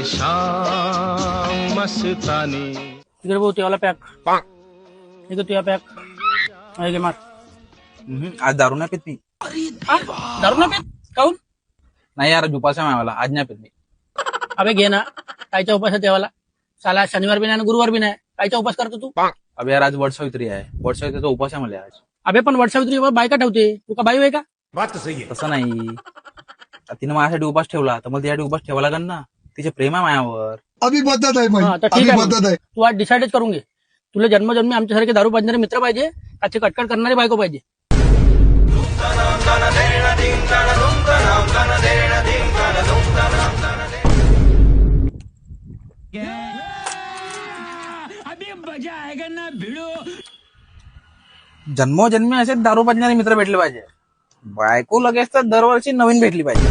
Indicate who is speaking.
Speaker 1: शाम मस्तानी.
Speaker 2: इकडे भाऊ तेवाला पॅक. इकडे तुया पॅक. आहे घे मार.
Speaker 3: आज दारू नाही पित मी.
Speaker 2: हा? दारू ना पेत काऊन?
Speaker 3: नाही यार उपास आहे मावाला, आज नाही पित मी.
Speaker 2: अबे घे ना. कायचा उपास आहे तेवाला? साला शनिवार बी नाही आणि गुरुवार बी नाही. कायचा उपास करतो तू?
Speaker 3: अबे यार आज वटसावित्री आहे, वटसावित्रीचा उपास आहे मला आज.
Speaker 2: अबे पण वटसावित्रीवर बायका ठेवते. तू का बाई आहे का?
Speaker 3: तसं नाही, तिने माझ्यासाठी उपास ठेवला तर मला तिच्यासाठी उपास ठेवा लागेल ना. तिचे प्रेम आहे मायावर.
Speaker 4: अभी बदत आहे
Speaker 2: हा, तर ठीक आहे. तू आज डिसाइडच करून घे. तुला जन्मजन्मी आमच्यासारखे दारू पाजणारे मित्र पाहिजे, काचे कटकट करणारे बायको पाहिजे.
Speaker 3: जन्मोजन्मी असे दारू पाजणारे मित्र भेटले पाहिजे. बायको लगेच तर दरवर्षी नवीन भेटली पाहिजे.